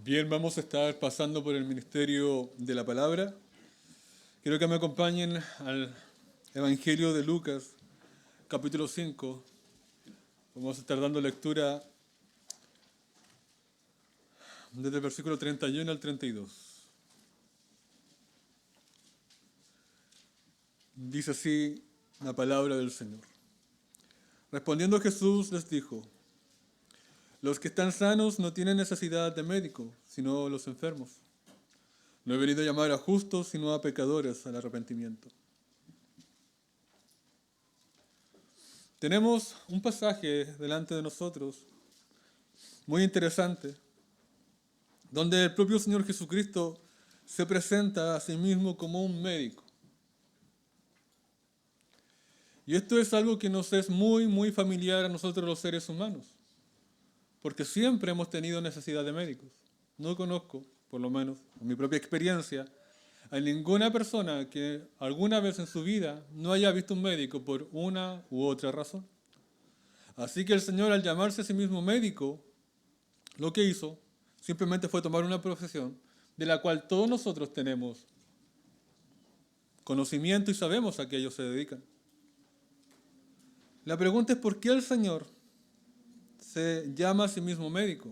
Bien, vamos a estar pasando por el ministerio de la palabra. Quiero que me acompañen al Evangelio de Lucas, capítulo 5. Vamos a estar dando lectura desde el versículo 31 al 32. Dice así la palabra del Señor. Respondiendo Jesús les dijo: los que están sanos no tienen necesidad de médico, sino los enfermos. No he venido a llamar a justos, sino a pecadores al arrepentimiento. Tenemos un pasaje delante de nosotros muy interesante, donde el propio Señor Jesucristo se presenta a sí mismo como un médico. Y esto es algo que nos es muy familiar a nosotros los seres humanos, porque siempre hemos tenido necesidad de médicos. No conozco, por lo menos en mi propia experiencia, a ninguna persona que alguna vez en su vida no haya visto un médico por una u otra razón. Así que el Señor, al llamarse a sí mismo médico, lo que hizo simplemente fue tomar una profesión de la cual todos nosotros tenemos conocimiento y sabemos a qué ellos se dedican. La pregunta es: ¿por qué el Señor se llama a sí mismo médico?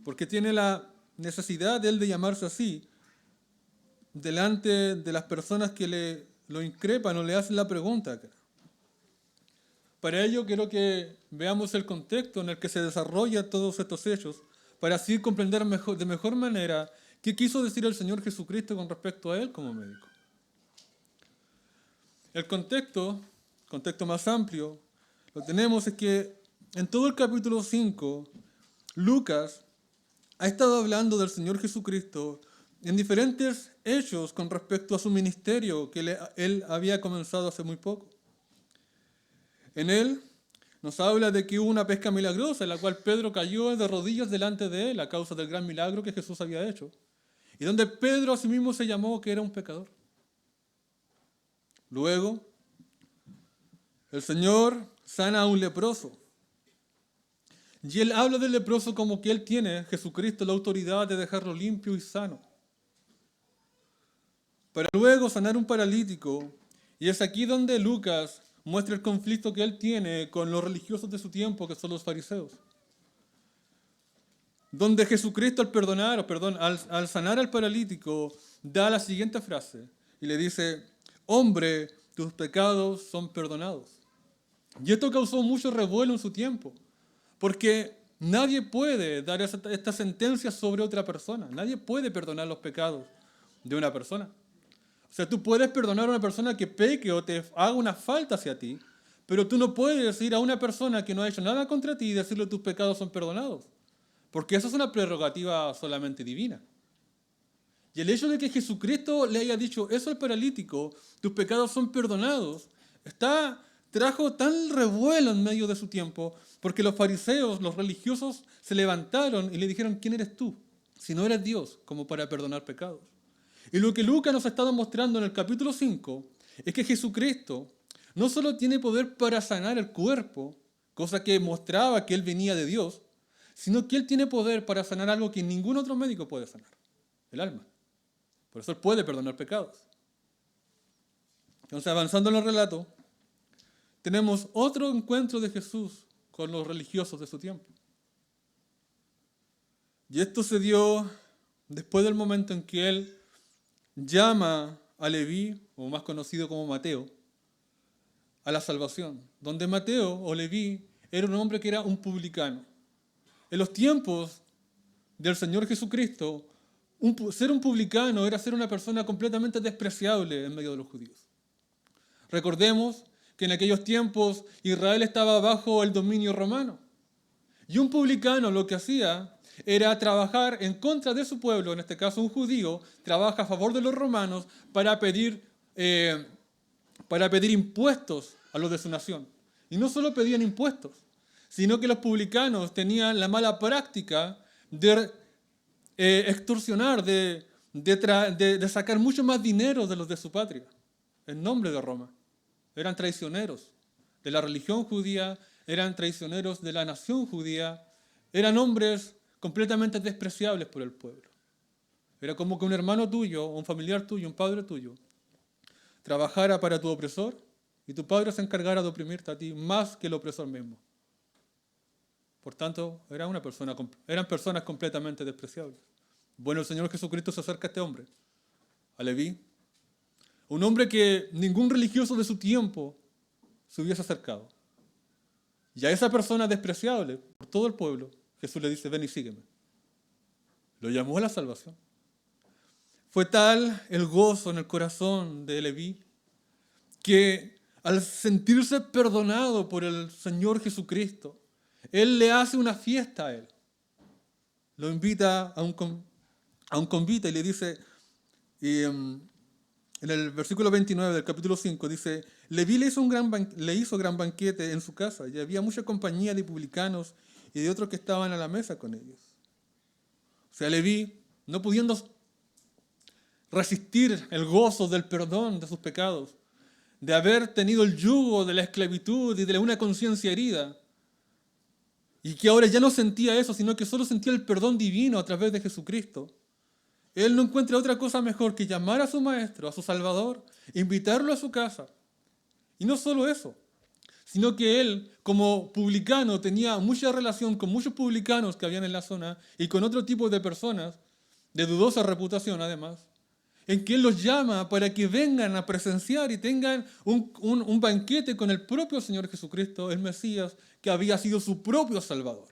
¿Por qué tiene la necesidad de él de llamarse así delante de las personas que lo increpan o le hacen la pregunta? Para ello quiero que veamos el contexto en el que se desarrollan todos estos hechos, para así comprender de mejor manera qué quiso decir el Señor Jesucristo con respecto a él como médico. El contexto más amplio, lo tenemos es que en todo el capítulo 5, Lucas ha estado hablando del Señor Jesucristo en diferentes hechos con respecto a su ministerio que él había comenzado hace muy poco. En él nos habla de que hubo una pesca milagrosa en la cual Pedro cayó de rodillas delante de él a causa del gran milagro que Jesús había hecho, y donde Pedro a sí mismo se llamó que era un pecador. Luego, el Señor sana a un leproso. Y él habla del leproso como que él tiene, Jesucristo, la autoridad de dejarlo limpio y sano. Para luego sanar un paralítico. Y es aquí donde Lucas muestra el conflicto que él tiene con los religiosos de su tiempo, que son los fariseos. Donde Jesucristo al sanar al paralítico, da la siguiente frase. Y le dice: hombre, tus pecados son perdonados. Y esto causó mucho revuelo en su tiempo, porque nadie puede dar esta sentencia sobre otra persona. Nadie puede perdonar los pecados de una persona. O sea, tú puedes perdonar a una persona que peque o te haga una falta hacia ti, pero tú no puedes ir a una persona que no ha hecho nada contra ti y decirle tus pecados son perdonados, porque eso es una prerrogativa solamente divina. Y el hecho de que Jesucristo le haya dicho eso al paralítico, tus pecados son perdonados, trajo tal revuelo en medio de su tiempo, porque los fariseos, los religiosos, se levantaron y le dijeron: ¿quién eres tú, si no eres Dios, como para perdonar pecados? Y lo que Lucas nos ha estado mostrando en el capítulo 5 es que Jesucristo no solo tiene poder para sanar el cuerpo, cosa que mostraba que él venía de Dios, sino que él tiene poder para sanar algo que ningún otro médico puede sanar: el alma. Por eso él puede perdonar pecados. Entonces, avanzando en el relato, tenemos otro encuentro de Jesús con los religiosos de su tiempo. Y esto se dio después del momento en que él llama a Leví, o más conocido como Mateo, a la salvación. Donde Mateo o Leví era un hombre que era un publicano. En los tiempos del Señor Jesucristo, ser un publicano era ser una persona completamente despreciable en medio de los judíos. Recordemos que en aquellos tiempos Israel estaba bajo el dominio romano. Y un publicano lo que hacía era trabajar en contra de su pueblo, en este caso un judío, trabaja a favor de los romanos para pedir impuestos a los de su nación. Y no solo pedían impuestos, sino que los publicanos tenían la mala práctica de extorsionar, de sacar mucho más dinero de los de su patria, en nombre de Roma. Eran traicioneros de la religión judía, eran traicioneros de la nación judía, eran hombres completamente despreciables por el pueblo. Era como que un hermano tuyo, un familiar tuyo, un padre tuyo, trabajara para tu opresor y tu padre se encargara de oprimirte a ti más que el opresor mismo. Por tanto, eran personas completamente despreciables. Bueno, el Señor Jesucristo se acerca a este hombre, a Leví, un hombre que ningún religioso de su tiempo se hubiese acercado. Y a esa persona despreciable por todo el pueblo, Jesús le dice, ven y sígueme. Lo llamó a la salvación. Fue tal el gozo en el corazón de Leví que al sentirse perdonado por el Señor Jesucristo, Él le hace una fiesta a él. Lo invita a un convite y le dice, en el versículo 29 del capítulo 5 dice, Leví le hizo gran banquete en su casa y había mucha compañía de publicanos y de otros que estaban a la mesa con ellos. O sea, Leví, no pudiendo resistir el gozo del perdón de sus pecados, de haber tenido el yugo de la esclavitud y de una conciencia herida, y que ahora ya no sentía eso, sino que solo sentía el perdón divino a través de Jesucristo, él no encuentra otra cosa mejor que llamar a su maestro, a su Salvador, invitarlo a su casa. Y no solo eso, sino que él, como publicano, tenía mucha relación con muchos publicanos que habían en la zona y con otro tipo de personas, de dudosa reputación además, en que él los llama para que vengan a presenciar y tengan un banquete con el propio Señor Jesucristo, el Mesías, que había sido su propio Salvador.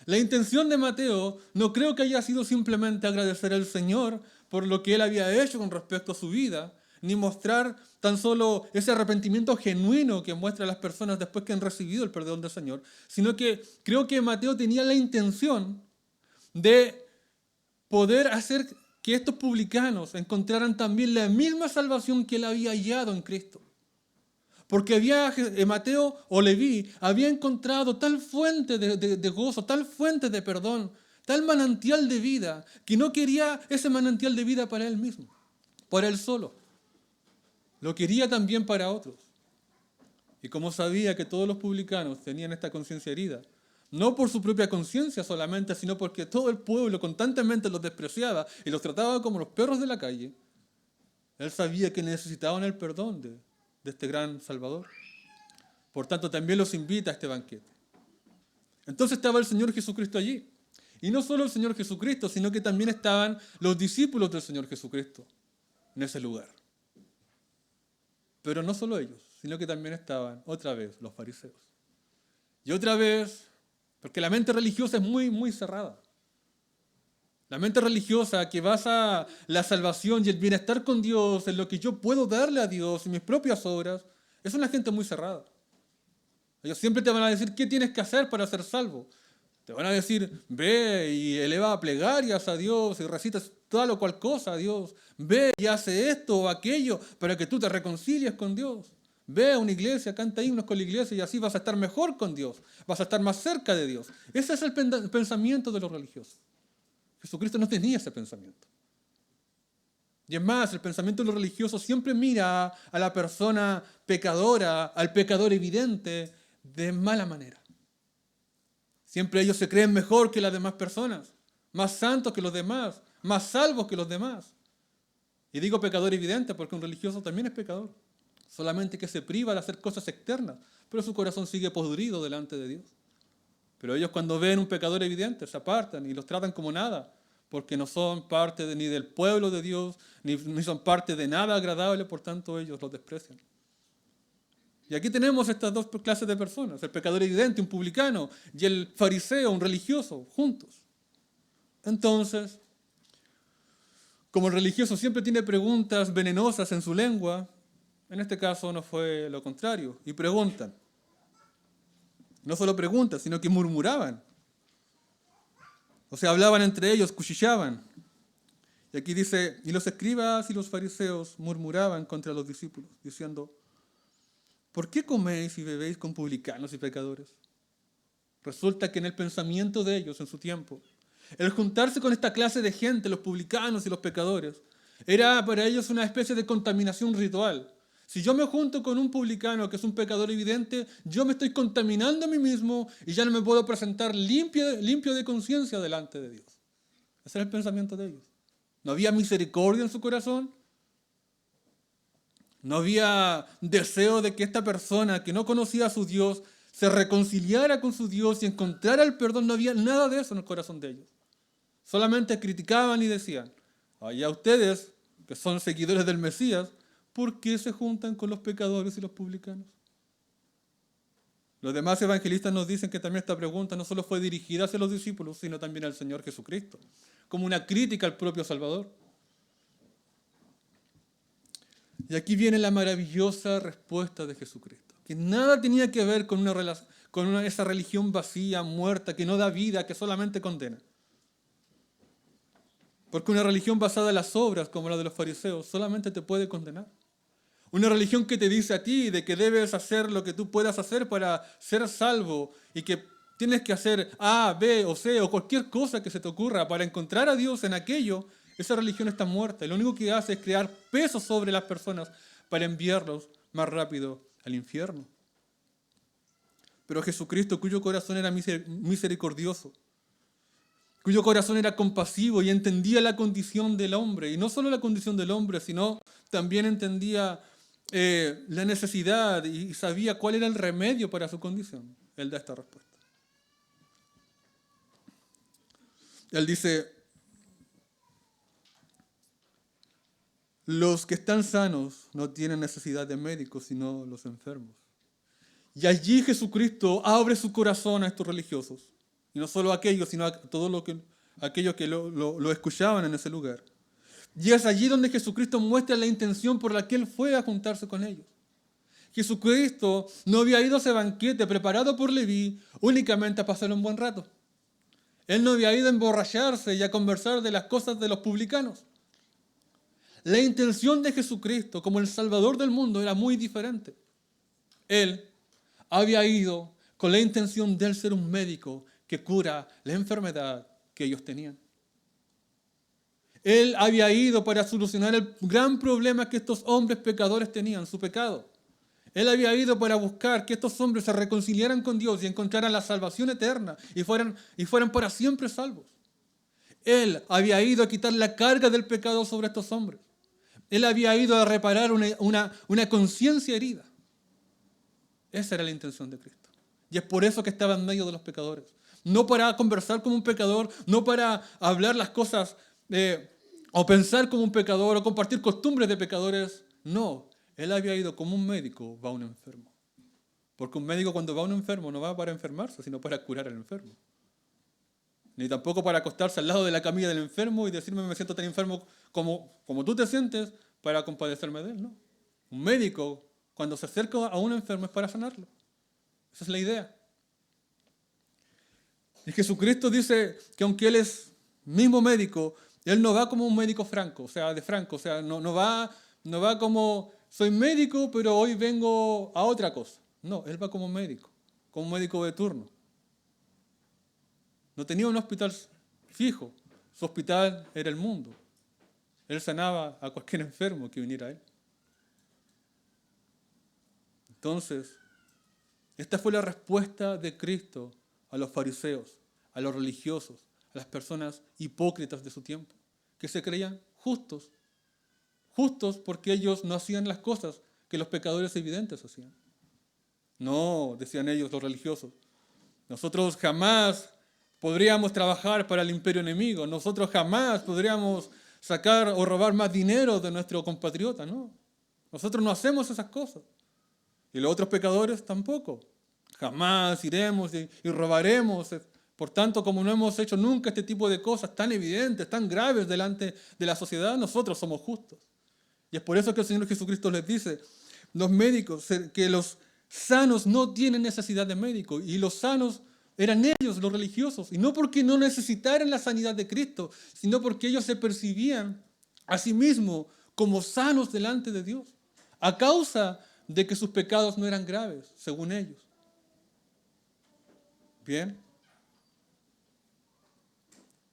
La intención de Mateo no creo que haya sido simplemente agradecer al Señor por lo que él había hecho con respecto a su vida, ni mostrar tan solo ese arrepentimiento genuino que muestra a las personas después que han recibido el perdón del Señor, sino que creo que Mateo tenía la intención de poder hacer que estos publicanos encontraran también la misma salvación que él había hallado en Cristo. Porque Mateo o Leví había encontrado tal fuente de gozo, tal fuente de perdón, tal manantial de vida, que no quería ese manantial de vida para él mismo, para él solo. Lo quería también para otros. Y como sabía que todos los publicanos tenían esta conciencia herida, no por su propia conciencia solamente, sino porque todo el pueblo constantemente los despreciaba y los trataba como los perros de la calle, él sabía que necesitaban el perdón de este gran Salvador. Por tanto, también los invita a este banquete. Entonces estaba el Señor Jesucristo allí. Y no solo el Señor Jesucristo, sino que también estaban los discípulos del Señor Jesucristo en ese lugar. Pero no solo ellos, sino que también estaban otra vez los fariseos. Y otra vez, porque la mente religiosa es muy, muy cerrada. La mente religiosa que basa la salvación y el bienestar con Dios en lo que yo puedo darle a Dios en mis propias obras, es una gente muy cerrada. Ellos siempre te van a decir qué tienes que hacer para ser salvo. Te van a decir, ve y eleva plegarias a Dios y recitas tal o cual cosa a Dios. Ve y hace esto o aquello para que tú te reconcilies con Dios. Ve a una iglesia, canta himnos con la iglesia y así vas a estar mejor con Dios. Vas a estar más cerca de Dios. Ese es el pensamiento de los religiosos. Jesucristo no tenía ese pensamiento. Y es más, el pensamiento de los religiosos siempre mira a la persona pecadora, al pecador evidente, de mala manera. Siempre ellos se creen mejor que las demás personas, más santos que los demás, más salvos que los demás. Y digo pecador evidente porque un religioso también es pecador, solamente que se priva de hacer cosas externas, pero su corazón sigue podrido delante de Dios. Pero ellos cuando ven un pecador evidente se apartan y los tratan como nada, porque no son parte ni del pueblo de Dios, ni son parte de nada agradable, por tanto ellos los desprecian. Y aquí tenemos estas dos clases de personas, el pecador evidente, un publicano, y el fariseo, un religioso, juntos. Entonces, como el religioso siempre tiene preguntas venenosas en su lengua, en este caso no fue lo contrario, y preguntan. No solo preguntas, sino que murmuraban. O sea, hablaban entre ellos, cuchillaban. Y aquí dice, y los escribas y los fariseos murmuraban contra los discípulos, diciendo, ¿por qué coméis y bebéis con publicanos y pecadores? Resulta que en el pensamiento de ellos, en su tiempo, el juntarse con esta clase de gente, los publicanos y los pecadores, era para ellos una especie de contaminación ritual. Si yo me junto con un publicano que es un pecador evidente, yo me estoy contaminando a mí mismo y ya no me puedo presentar limpio de conciencia delante de Dios. Ese era el pensamiento de ellos. No había misericordia en su corazón. No había deseo de que esta persona que no conocía a su Dios se reconciliara con su Dios y encontrara el perdón. No había nada de eso en el corazón de ellos. Solamente criticaban y decían, allá ustedes, que son seguidores del Mesías, ¿por qué se juntan con los pecadores y los publicanos? Los demás evangelistas nos dicen que también esta pregunta no solo fue dirigida hacia los discípulos, sino también al Señor Jesucristo, como una crítica al propio Salvador. Y aquí viene la maravillosa respuesta de Jesucristo, que nada tenía que ver con esa religión vacía, muerta, que no da vida, que solamente condena. Porque una religión basada en las obras, como la de los fariseos, solamente te puede condenar. Una religión que te dice a ti de que debes hacer lo que tú puedas hacer para ser salvo y que tienes que hacer A, B o C o cualquier cosa que se te ocurra para encontrar a Dios en aquello, esa religión está muerta. Y lo único que hace es crear peso sobre las personas para enviarlos más rápido al infierno. Pero Jesucristo, cuyo corazón era misericordioso, cuyo corazón era compasivo y entendía la condición del hombre, y no solo la condición del hombre, sino también entendía la necesidad y sabía cuál era el remedio para su condición. Él da esta respuesta. Él dice, los que están sanos no tienen necesidad de médicos, sino los enfermos. Y allí Jesucristo abre su corazón a estos religiosos. Y no solo a aquellos, sino a todos aquellos que lo escuchaban en ese lugar. Y es allí donde Jesucristo muestra la intención por la que Él fue a juntarse con ellos. Jesucristo no había ido a ese banquete preparado por Leví únicamente a pasar un buen rato. Él no había ido a emborracharse y a conversar de las cosas de los publicanos. La intención de Jesucristo como el Salvador del mundo era muy diferente. Él había ido con la intención de él ser un médico que cura la enfermedad que ellos tenían. Él había ido para solucionar el gran problema que estos hombres pecadores tenían, su pecado. Él había ido para buscar que estos hombres se reconciliaran con Dios y encontraran la salvación eterna y fueran para siempre salvos. Él había ido a quitar la carga del pecado sobre estos hombres. Él había ido a reparar una conciencia herida. Esa era la intención de Cristo. Y es por eso que estaba en medio de los pecadores. No para conversar como un pecador, no para hablar las cosas o pensar como un pecador o compartir costumbres de pecadores. No, él había ido como un médico va a un enfermo. Porque un médico cuando va a un enfermo no va para enfermarse, sino para curar al enfermo. Ni tampoco para acostarse al lado de la camilla del enfermo y decirme me siento tan enfermo como tú te sientes para compadecerme de él. No. Un médico cuando se acerca a un enfermo es para sanarlo. Esa es la idea. Y Jesucristo dice que aunque Él es mismo médico, Él no va como un médico franco, o sea, no va como soy médico, pero hoy vengo a otra cosa. No, Él va como un médico de turno. No tenía un hospital fijo, su hospital era el mundo. Él sanaba a cualquier enfermo que viniera a Él. Entonces, esta fue la respuesta de Cristo a los fariseos, a los religiosos, a las personas hipócritas de su tiempo, que se creían justos porque ellos no hacían las cosas que los pecadores evidentes hacían. No, decían ellos, los religiosos, nosotros jamás podríamos trabajar para el imperio enemigo, nosotros jamás podríamos sacar o robar más dinero de nuestro compatriota, no. Nosotros no hacemos esas cosas. Y los otros pecadores tampoco. Jamás iremos y robaremos. Por tanto, como no hemos hecho nunca este tipo de cosas tan evidentes, tan graves delante de la sociedad, nosotros somos justos. Y es por eso que el Señor Jesucristo les dice, los médicos, que los sanos no tienen necesidad de médico. Y los sanos eran ellos, los religiosos. Y no porque no necesitaran la sanidad de Cristo, sino porque ellos se percibían a sí mismos como sanos delante de Dios. A causa de que sus pecados no eran graves, según ellos. Bien.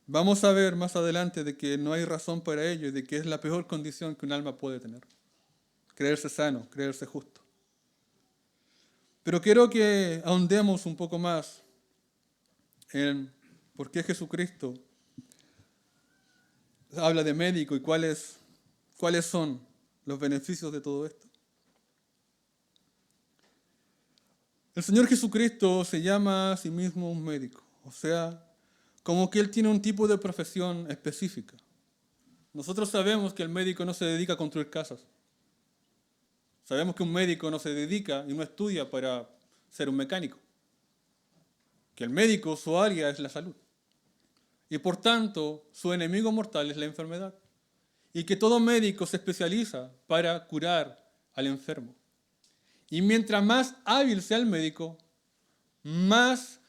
Vamos a ver más adelante de que no hay razón para ello y de que es la peor condición que un alma puede tener. creerse sano, creerse justo. Pero quiero que ahondemos un poco más en por qué Jesucristo habla de médico y cuáles son los beneficios de todo esto. El Señor Jesucristo se llama a sí mismo un médico, o sea, como que Él tiene un tipo de profesión específica. Nosotros sabemos que el médico no se dedica a construir casas. Sabemos que un médico no se dedica y no estudia para ser un mecánico. Que el médico, su área es la salud. Y por tanto, su enemigo mortal es la enfermedad. Y que todo médico se especializa para curar al enfermo. Y mientras más hábil sea el médico, más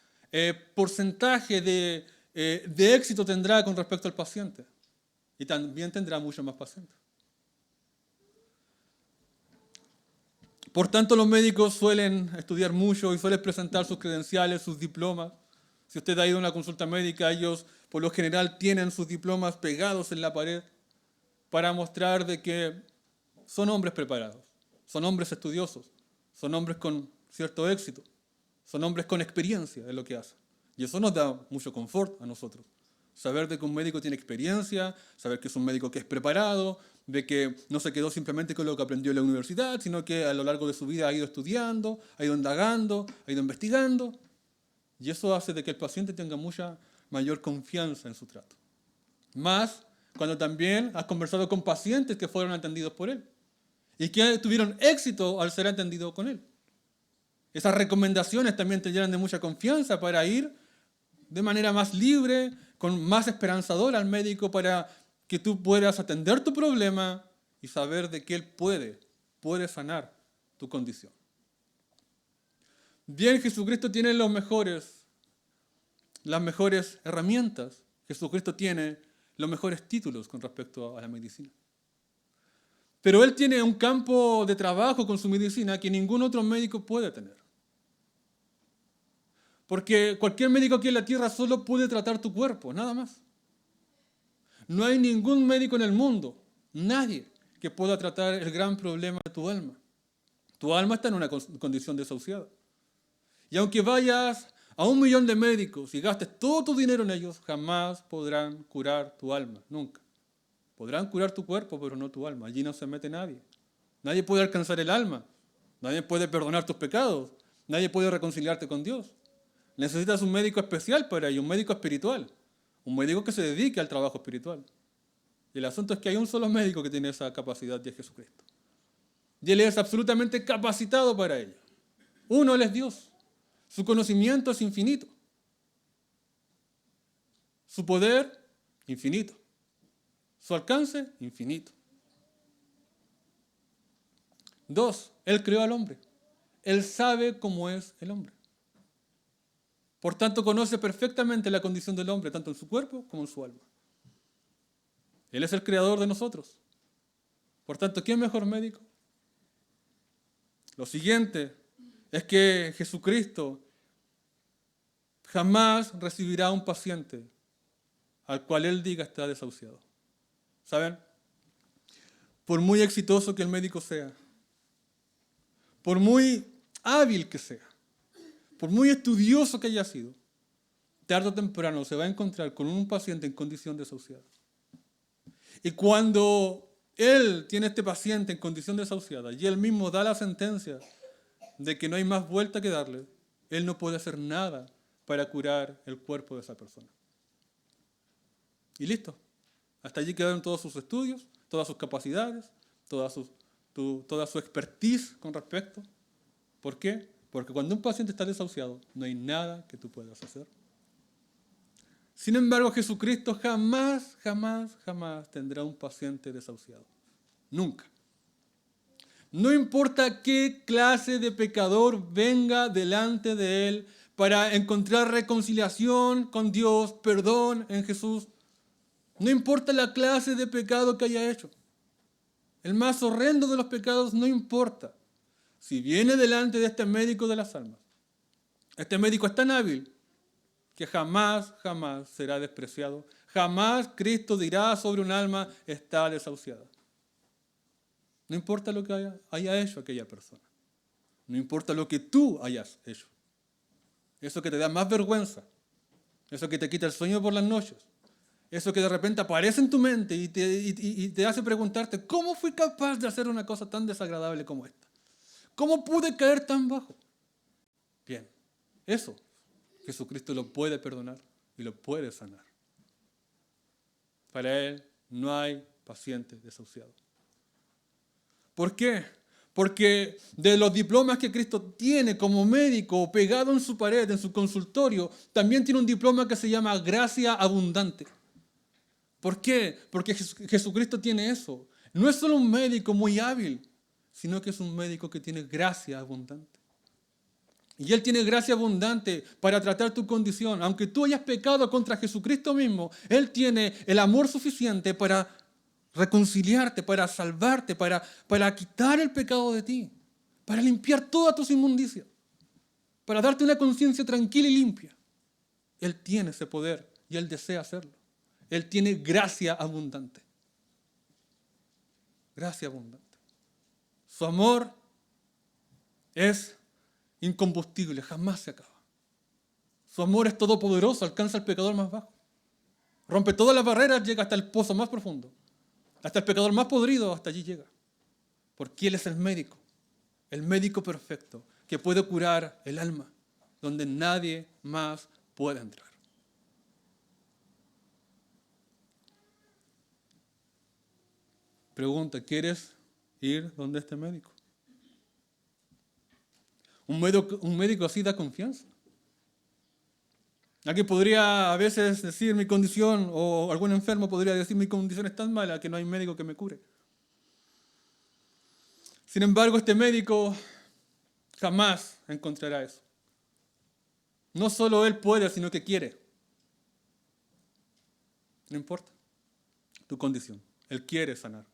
porcentaje de éxito tendrá con respecto al paciente. Y también tendrá muchos más pacientes. Por tanto, los médicos suelen estudiar mucho y suelen presentar sus credenciales, sus diplomas. Si usted ha ido a una consulta médica, ellos por lo general tienen sus diplomas pegados en la pared para mostrar de que son hombres preparados, son hombres estudiosos, son hombres con cierto éxito, son hombres con experiencia en lo que hacen. Y eso nos da mucho confort a nosotros. Saber de que un médico tiene experiencia, saber que es un médico que es preparado, de que no se quedó simplemente con lo que aprendió en la universidad, sino que a lo largo de su vida ha ido estudiando, ha ido indagando, ha ido investigando. Y eso hace de que el paciente tenga mucha mayor confianza en su trato. Más cuando también has conversado con pacientes que fueron atendidos por él y que tuvieron éxito al ser atendidos con él. Esas recomendaciones también te llenan de mucha confianza para ir de manera más libre, con más esperanzadora al médico para que tú puedas atender tu problema y saber de que él puede sanar tu condición. Bien, Jesucristo tiene las mejores herramientas. Jesucristo tiene los mejores títulos con respecto a la medicina. Pero Él tiene un campo de trabajo con su medicina que ningún otro médico puede tener. Porque cualquier médico aquí en la tierra solo puede tratar tu cuerpo, nada más. No hay ningún médico en el mundo, nadie, que pueda tratar el gran problema de tu alma. Tu alma está en una condición desahuciada. Y aunque vayas a 1 millón de médicos y gastes todo tu dinero en ellos, jamás podrán curar tu alma, nunca. Podrán curar tu cuerpo, pero no tu alma. Allí no se mete nadie. Nadie puede alcanzar el alma. Nadie puede perdonar tus pecados. Nadie puede reconciliarte con Dios. Necesitas un médico especial para ello, un médico espiritual. Un médico que se dedique al trabajo espiritual. Y el asunto es que hay un solo médico que tiene esa capacidad, y es Jesucristo. Y Él es absolutamente capacitado para ello. Uno, Él es Dios. Su conocimiento es infinito. Su poder, infinito. Su alcance, infinito. 2, Él creó al hombre. Él sabe cómo es el hombre. Por tanto, conoce perfectamente la condición del hombre, tanto en su cuerpo como en su alma. Él es el creador de nosotros. Por tanto, ¿quién mejor médico? Lo siguiente es que Jesucristo jamás recibirá a un paciente al cual Él diga está desahuciado. ¿Saben? Por muy exitoso que el médico sea, por muy hábil que sea, por muy estudioso que haya sido, tarde o temprano se va a encontrar con un paciente en condición desahuciada. Y cuando Él tiene este paciente en condición desahuciada y Él mismo da la sentencia de que no hay más vuelta que darle, Él no puede hacer nada para curar el cuerpo de esa persona. Y listo. Hasta allí quedaron todos sus estudios, todas sus capacidades, toda su expertise con respecto. ¿Por qué? Porque cuando un paciente está desahuciado, no hay nada que tú puedas hacer. Sin embargo, Jesucristo jamás tendrá un paciente desahuciado. Nunca. No importa qué clase de pecador venga delante de Él para encontrar reconciliación con Dios, perdón en Jesús. No importa la clase de pecado que haya hecho. El más horrendo de los pecados no importa. Si viene delante de este médico de las almas, este médico es tan hábil que jamás será despreciado. Jamás Cristo dirá sobre un alma está desahuciada. No importa lo que haya hecho aquella persona. No importa lo que tú hayas hecho. Eso que te da más vergüenza. Eso que te quita el sueño por las noches. Eso que de repente aparece en tu mente y te hace preguntarte, ¿cómo fui capaz de hacer una cosa tan desagradable como esta? ¿Cómo pude caer tan bajo? Bien, eso Jesucristo lo puede perdonar y lo puede sanar. Para Él no hay paciente desahuciado. ¿Por qué? Porque de los diplomas que Cristo tiene como médico pegado en su pared, en su consultorio, también tiene un diploma que se llama gracia abundante. ¿Por qué? Porque Jesucristo tiene eso. No es solo un médico muy hábil, sino que es un médico que tiene gracia abundante. Y Él tiene gracia abundante para tratar tu condición. Aunque tú hayas pecado contra Jesucristo mismo, Él tiene el amor suficiente para reconciliarte, para salvarte, para quitar el pecado de ti, para limpiar todas tus inmundicias, para darte una conciencia tranquila y limpia. Él tiene ese poder y Él desea hacerlo. Él tiene gracia abundante. Gracia abundante. Su amor es incombustible, jamás se acaba. Su amor es todopoderoso, alcanza al pecador más bajo. Rompe todas las barreras, llega hasta el pozo más profundo. Hasta el pecador más podrido, hasta allí llega. Porque Él es el médico perfecto, que puede curar el alma, donde nadie más puede entrar. Pregunta, ¿quieres ir donde este médico? Un médico así da confianza. Alguien podría a veces decir mi condición, o algún enfermo podría decir mi condición es tan mala que no hay médico que me cure. Sin embargo, este médico jamás encontrará eso. No solo él puede, sino que quiere. No importa tu condición. Él quiere sanar.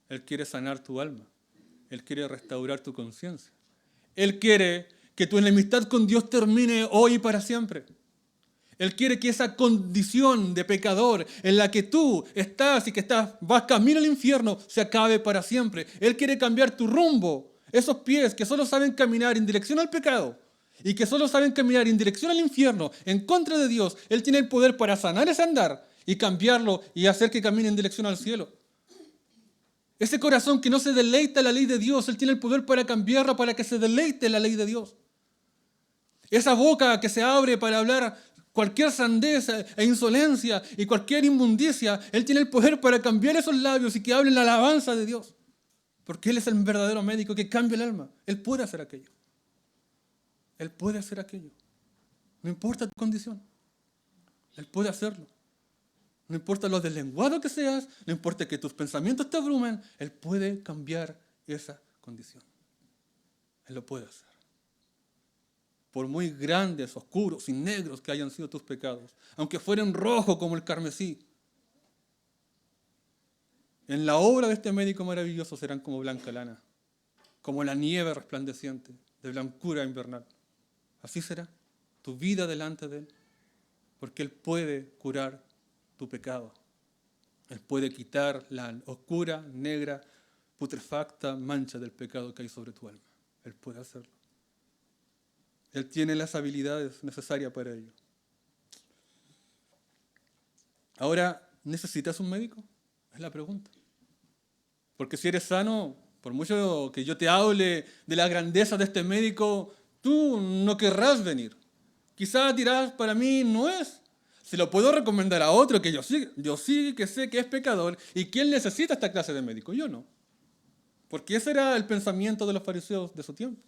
Él quiere sanar tu alma. Él quiere restaurar tu conciencia. Él quiere que tu enemistad con Dios termine hoy y para siempre. Él quiere que esa condición de pecador en la que tú estás y que vas camino al infierno se acabe para siempre. Él quiere cambiar tu rumbo. Esos pies que solo saben caminar en dirección al pecado y que solo saben caminar en dirección al infierno, en contra de Dios, Él tiene el poder para sanar ese andar y cambiarlo y hacer que camine en dirección al cielo. Ese corazón que no se deleita en la ley de Dios, Él tiene el poder para cambiarlo, para que se deleite en la ley de Dios. Esa boca que se abre para hablar cualquier sandez e insolencia y cualquier inmundicia, Él tiene el poder para cambiar esos labios y que hablen la alabanza de Dios. Porque Él es el verdadero médico que cambia el alma. Él puede hacer aquello. Él puede hacer aquello. No importa tu condición. Él puede hacerlo. No importa lo deslenguado que seas, no importa que tus pensamientos te abrumen, Él puede cambiar esa condición. Él lo puede hacer. Por muy grandes, oscuros y negros que hayan sido tus pecados, aunque fueran rojos como el carmesí, en la obra de este médico maravilloso serán como blanca lana, como la nieve resplandeciente de blancura invernal. Así será tu vida delante de Él, porque Él puede curar tu pecado. Él puede quitar la oscura, negra, putrefacta mancha del pecado que hay sobre tu alma. Él puede hacerlo. Él tiene las habilidades necesarias para ello. Ahora, ¿necesitas un médico? Es la pregunta. Porque si eres sano, por mucho que yo te hable de la grandeza de este médico, tú no querrás venir. Quizás dirás, para mí no es. Se lo puedo recomendar a otro que yo sí que sé que es pecador y que él necesita esta clase de médico. Yo no. Porque ese era el pensamiento de los fariseos de su tiempo.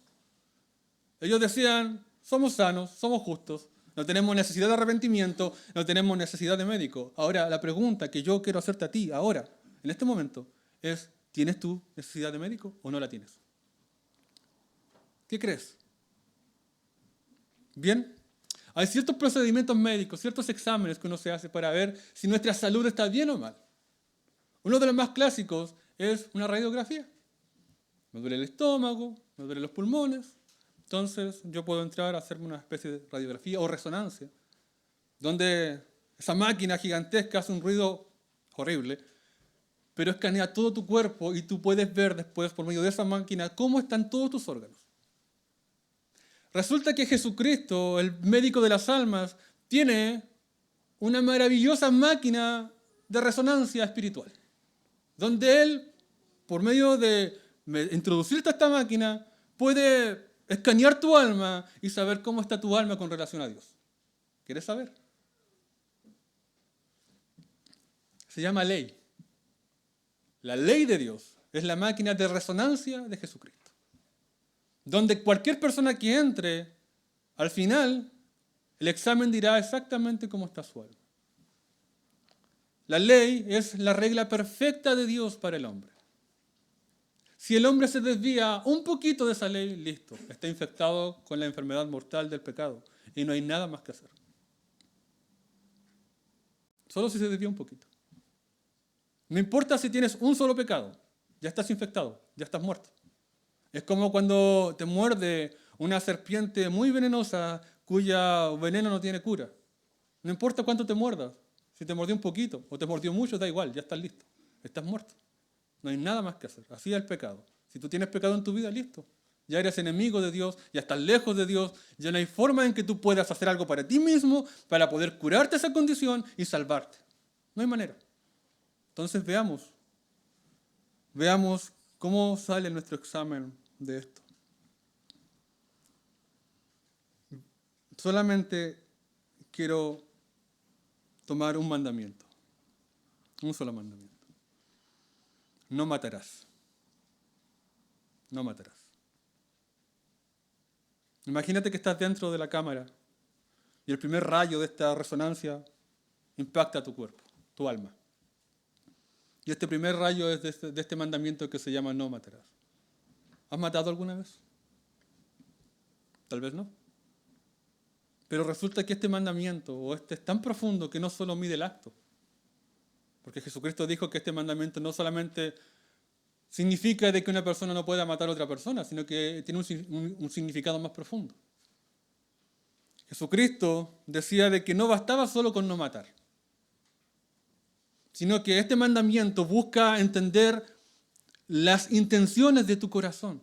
Ellos decían, somos sanos, somos justos, no tenemos necesidad de arrepentimiento, no tenemos necesidad de médico. Ahora, la pregunta que yo quiero hacerte a ti, ahora, en este momento, es, ¿tienes tú necesidad de médico o no la tienes? ¿Qué crees? ¿Bien? Hay ciertos procedimientos médicos, ciertos exámenes que uno se hace para ver si nuestra salud está bien o mal. Uno de los más clásicos es una radiografía. Me duele el estómago, me duelen los pulmones. Entonces yo puedo entrar a hacerme una especie de radiografía o resonancia, donde esa máquina gigantesca hace un ruido horrible, pero escanea todo tu cuerpo y tú puedes ver después por medio de esa máquina cómo están todos tus órganos. Resulta que Jesucristo, el médico de las almas, tiene una maravillosa máquina de resonancia espiritual, donde Él, por medio de introducirte a esta máquina, puede escanear tu alma y saber cómo está tu alma con relación a Dios. ¿Quieres saber? Se llama ley. La ley de Dios es la máquina de resonancia de Jesucristo, donde cualquier persona que entre, al final, el examen dirá exactamente cómo está su alma. La ley es la regla perfecta de Dios para el hombre. Si el hombre se desvía un poquito de esa ley, listo, está infectado con la enfermedad mortal del pecado y no hay nada más que hacer. Solo si se desvía un poquito. No importa si tienes un solo pecado, ya estás infectado, ya estás muerto. Es como cuando te muerde una serpiente muy venenosa cuya veneno no tiene cura. No importa cuánto te muerdas, si te mordió un poquito o te mordió mucho, da igual, ya estás listo, estás muerto. No hay nada más que hacer, así es el pecado. Si tú tienes pecado en tu vida, listo. Ya eres enemigo de Dios, ya estás lejos de Dios, ya no hay forma en que tú puedas hacer algo para ti mismo, para poder curarte esa condición y salvarte. No hay manera. Entonces veamos cómo sale nuestro examen de esto. Solamente quiero tomar un mandamiento, un solo mandamiento. No matarás. No matarás. Imagínate que estás dentro de la cámara y el primer rayo de esta resonancia impacta tu cuerpo, tu alma. Y este primer rayo es de este mandamiento que se llama no matarás. ¿Has matado alguna vez? Tal vez no. Pero resulta que este mandamiento o este es tan profundo que no solo mide el acto. Porque Jesucristo dijo que este mandamiento no solamente significa de que una persona no pueda matar a otra persona, sino que tiene un significado más profundo. Jesucristo decía de que no bastaba solo con no matar, sino que este mandamiento busca entender las intenciones de tu corazón,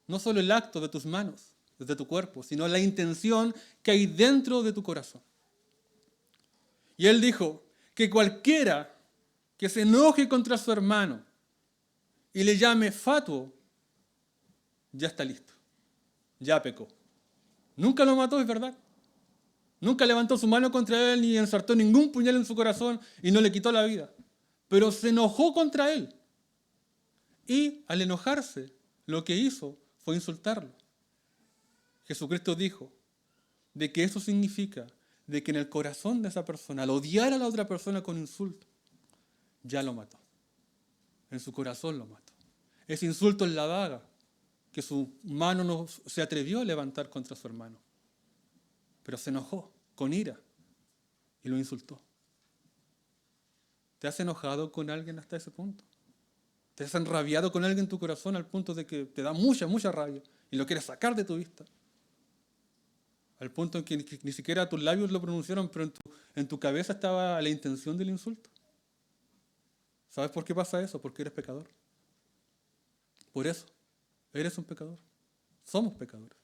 no solo el acto de tus manos, de tu cuerpo, sino la intención que hay dentro de tu corazón. Y él dijo que cualquiera que se enoje contra su hermano y le llame fatuo, ya está listo, ya pecó. Nunca lo mató, es verdad. Nunca levantó su mano contra él ni ensartó ningún puñal en su corazón y no le quitó la vida. Pero se enojó contra él. Y al enojarse, lo que hizo fue insultarlo. Jesucristo dijo de que eso significa de que en el corazón de esa persona, al odiar a la otra persona con insulto, ya lo mató. En su corazón lo mató. Ese insulto es la daga que su mano no se atrevió a levantar contra su hermano. Pero se enojó con ira y lo insultó. ¿Te has enojado con alguien hasta ese punto? ¿Te has enrabiado con alguien en tu corazón al punto de que te da mucha, mucha rabia y lo quieres sacar de tu vista? Al punto en que ni siquiera tus labios lo pronunciaron, pero en tu cabeza estaba la intención del insulto. ¿Sabes por qué pasa eso? Porque eres pecador. Por eso, eres un pecador. Somos pecadores.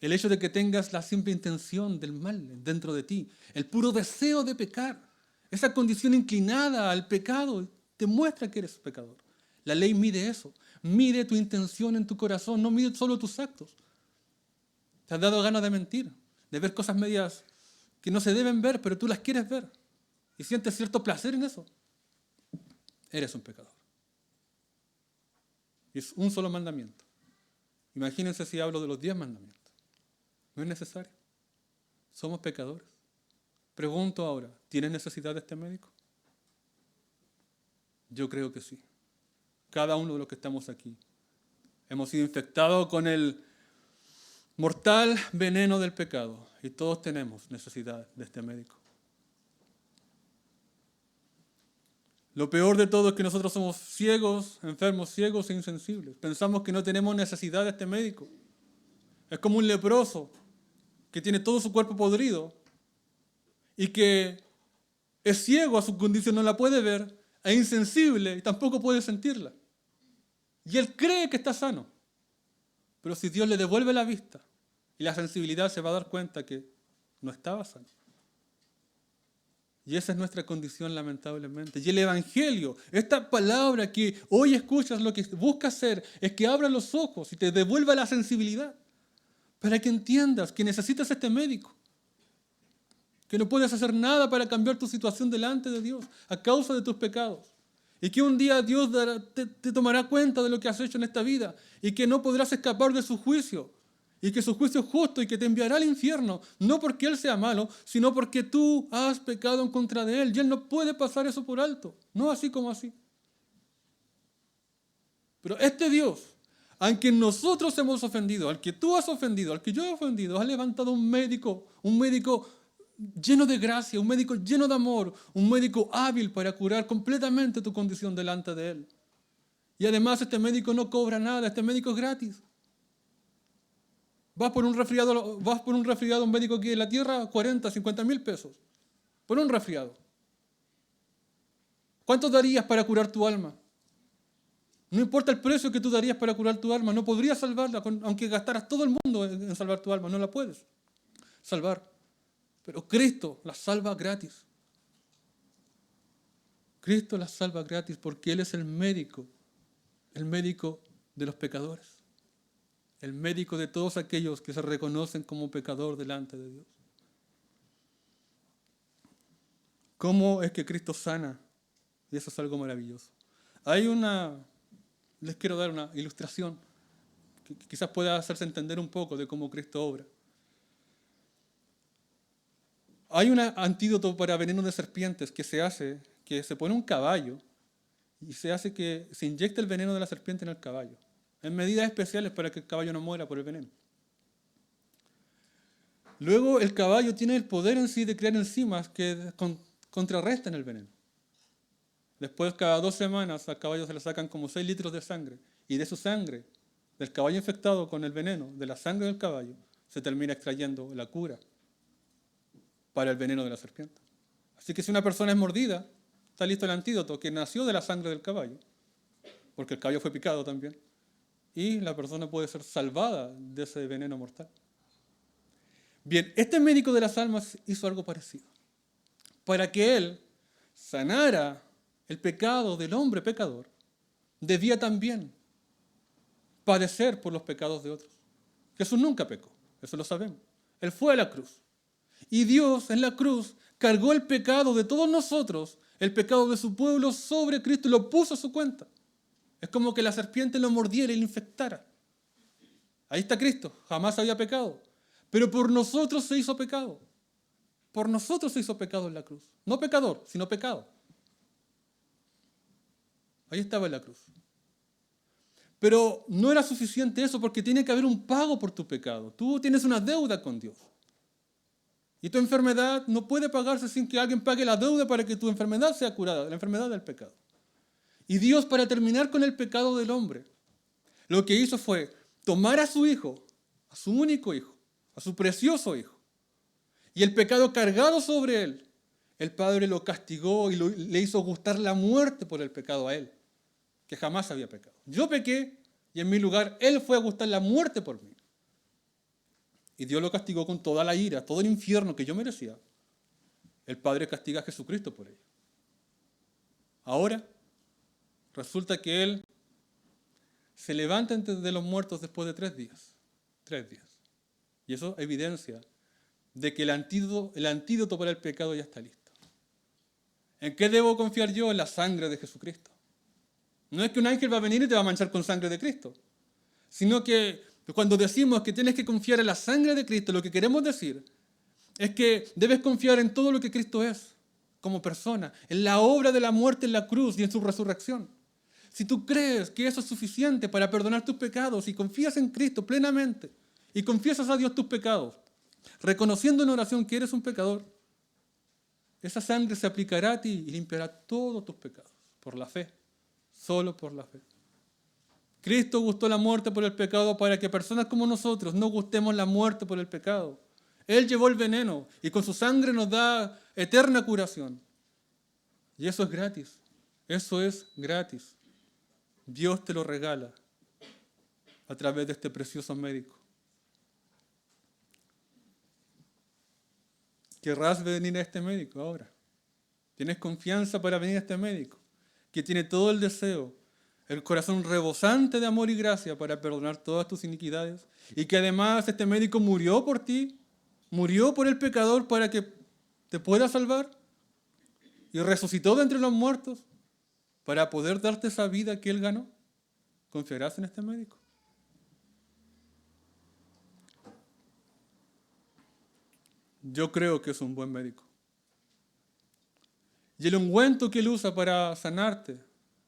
El hecho de que tengas la simple intención del mal dentro de ti, el puro deseo de pecar, esa condición inclinada al pecado, te muestra que eres pecador. La ley mide eso, mide tu intención en tu corazón, no mide solo tus actos. Te has dado ganas de mentir, de ver cosas medias que no se deben ver, pero tú las quieres ver y sientes cierto placer en eso. Eres un pecador. Y es un solo mandamiento. Imagínense si hablo de los 10 mandamientos. No es necesario. Somos pecadores. Pregunto ahora, ¿tienes necesidad de este médico? Yo creo que sí. Cada uno de los que estamos aquí hemos sido infectados con el mortal veneno del pecado y todos tenemos necesidad de este médico. Lo peor de todo es que nosotros somos ciegos, enfermos, ciegos e insensibles. Pensamos que no tenemos necesidad de este médico. Es como un leproso que tiene todo su cuerpo podrido y que es ciego a su condición, no la puede ver, e insensible y tampoco puede sentirla. Y él cree que está sano. Pero si Dios le devuelve la vista y la sensibilidad, se va a dar cuenta que no estaba sano. Y esa es nuestra condición, lamentablemente. Y el Evangelio, esta palabra que hoy escuchas, lo que busca hacer es que abra los ojos y te devuelva la sensibilidad para que entiendas que necesitas este médico, que no puedes hacer nada para cambiar tu situación delante de Dios a causa de tus pecados. Y que un día Dios te tomará cuenta de lo que has hecho en esta vida y que no podrás escapar de su juicio. Y que su juicio es justo y que te enviará al infierno, no porque Él sea malo, sino porque tú has pecado en contra de Él. Y Él no puede pasar eso por alto, no así como así. Pero este Dios, al que nosotros hemos ofendido, al que tú has ofendido, al que yo he ofendido, ha levantado un médico lleno de gracia, un médico lleno de amor, un médico hábil para curar completamente tu condición delante de Él. Y además este médico no cobra nada, este médico es gratis. Vas por un resfriado a un médico aquí en la tierra, 40, 50 mil pesos. Por un resfriado. ¿Cuánto darías para curar tu alma? No importa el precio que tú darías para curar tu alma, no podrías salvarla, aunque gastaras todo el mundo en salvar tu alma, no la puedes salvar. Pero Cristo la salva gratis. Cristo la salva gratis porque Él es el médico de los pecadores. El médico de todos aquellos que se reconocen como pecador delante de Dios. ¿Cómo es que Cristo sana? Y eso es algo maravilloso. Les quiero dar una ilustración que quizás pueda hacerse entender un poco de cómo Cristo obra. Hay un antídoto para veneno de serpientes que se pone un caballo y se hace que se inyecte el veneno de la serpiente en el caballo, en medidas especiales para que el caballo no muera por el veneno. Luego el caballo tiene el poder en sí de crear enzimas que contrarrestan el veneno. Después, cada 2 semanas, al caballo se le sacan como 6 litros de sangre. Y de su sangre, del caballo infectado con el veneno, de la sangre del caballo, se termina extrayendo la cura para el veneno de la serpiente. Así que si una persona es mordida, está listo el antídoto que nació de la sangre del caballo, porque el caballo fue picado también. Y la persona puede ser salvada de ese veneno mortal. Bien, este médico de las almas hizo algo parecido. Para que él sanara el pecado del hombre pecador, debía también padecer por los pecados de otros. Jesús nunca pecó, eso lo sabemos. Él fue a la cruz. Y Dios en la cruz cargó el pecado de todos nosotros, el pecado de su pueblo sobre Cristo y lo puso a su cuenta. Es como que la serpiente lo mordiera y lo infectara. Ahí está Cristo, jamás había pecado. Pero por nosotros se hizo pecado. Por nosotros se hizo pecado en la cruz. No pecador, sino pecado. Ahí estaba en la cruz. Pero no era suficiente eso porque tiene que haber un pago por tu pecado. Tú tienes una deuda con Dios. Y tu enfermedad no puede pagarse sin que alguien pague la deuda para que tu enfermedad sea curada, la enfermedad del pecado. Y Dios, para terminar con el pecado del hombre, lo que hizo fue tomar a su hijo, a su único hijo, a su precioso hijo, y el pecado cargado sobre él, el Padre lo castigó y le hizo gustar la muerte por el pecado a él, que jamás había pecado. Yo pequé y en mi lugar él fue a gustar la muerte por mí. Y Dios lo castigó con toda la ira, todo el infierno que yo merecía. El Padre castiga a Jesucristo por ello. Ahora, resulta que Él se levanta de los muertos después de 3 días. 3 días. Y eso evidencia de que el antídoto para el pecado ya está listo. ¿En qué debo confiar yo? En la sangre de Jesucristo. No es que un ángel va a venir y te va a manchar con sangre de Cristo, sino que cuando decimos que tienes que confiar en la sangre de Cristo, lo que queremos decir es que debes confiar en todo lo que Cristo es como persona, en la obra de la muerte en la cruz y en su resurrección. Si tú crees que eso es suficiente para perdonar tus pecados y confías en Cristo plenamente y confiesas a Dios tus pecados, reconociendo en oración que eres un pecador, esa sangre se aplicará a ti y limpiará todos tus pecados por la fe, solo por la fe. Cristo gustó la muerte por el pecado para que personas como nosotros no gustemos la muerte por el pecado. Él llevó el veneno y con su sangre nos da eterna curación. Y eso es gratis. Eso es gratis. Dios te lo regala a través de este precioso médico. ¿Querrás venir a este médico ahora? ¿Tienes confianza para venir a este médico? Que tiene todo el deseo, el corazón rebosante de amor y gracia para perdonar todas tus iniquidades. Y que además este médico murió por ti, murió por el pecador para que te pueda salvar. Y resucitó de entre los muertos para poder darte esa vida que Él ganó. ¿Confiarás en este médico? Yo creo que es un buen médico. Y el ungüento que Él usa para sanarte,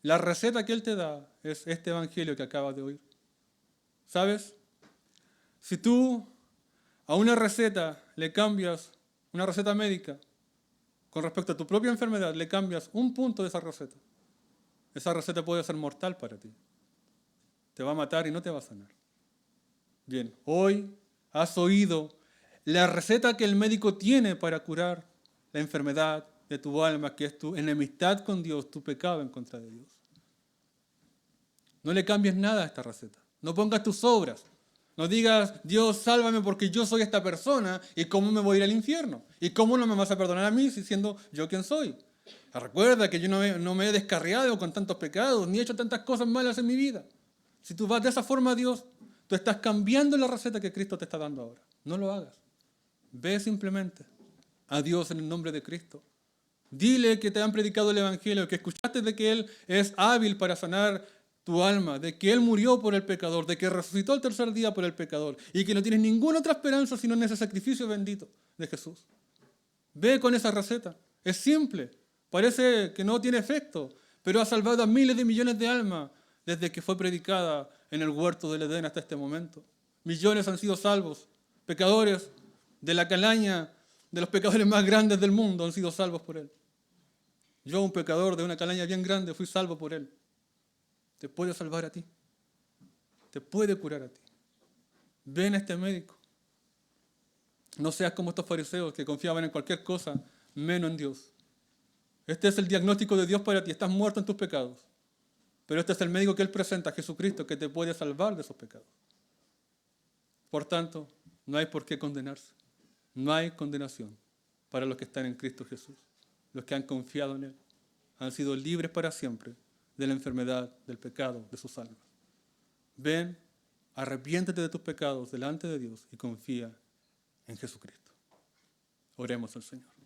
la receta que Él te da, es este evangelio que acabas de oír. ¿Sabes? Si tú a una receta le cambias, una receta médica, con respecto a tu propia enfermedad, le cambias un punto de esa receta puede ser mortal para ti. Te va a matar y no te va a sanar. Bien, hoy has oído la receta que el médico tiene para curar la enfermedad de tu alma, que es tu enemistad con Dios, tu pecado en contra de Dios. No le cambies nada a esta receta. No pongas tus obras. No digas, Dios, sálvame porque yo soy esta persona y cómo me voy a ir al infierno. ¿Y cómo no me vas a perdonar a mí siendo yo quien soy? Recuerda que yo no me he descarriado con tantos pecados, ni he hecho tantas cosas malas en mi vida. Si tú vas de esa forma a Dios, tú estás cambiando la receta que Cristo te está dando ahora. No lo hagas. Ve simplemente a Dios en el nombre de Cristo. Dile que te han predicado el Evangelio, que escuchaste de que Él es hábil para sanar tu alma, de que Él murió por el pecador, de que resucitó el tercer día por el pecador y que no tienes ninguna otra esperanza sino en ese sacrificio bendito de Jesús. Ve con esa receta. Es simple, parece que no tiene efecto, pero ha salvado a miles de millones de almas desde que fue predicada en el huerto del Edén hasta este momento. Millones han sido salvos. Pecadores de la calaña, de los pecadores más grandes del mundo, han sido salvos por Él. Yo, un pecador de una calaña bien grande, fui salvo por Él. Te puede salvar a ti. Te puede curar a ti. Ven a este médico. No seas como estos fariseos que confiaban en cualquier cosa, menos en Dios. Este es el diagnóstico de Dios para ti. Estás muerto en tus pecados. Pero este es el médico que Él presenta, Jesucristo, que te puede salvar de esos pecados. Por tanto, no hay por qué condenarse. No hay condenación para los que están en Cristo Jesús. Los que han confiado en Él han sido libres para siempre de la enfermedad, del pecado, de sus almas. Ven, arrepiéntete de tus pecados delante de Dios y confía en Jesucristo. Oremos al Señor.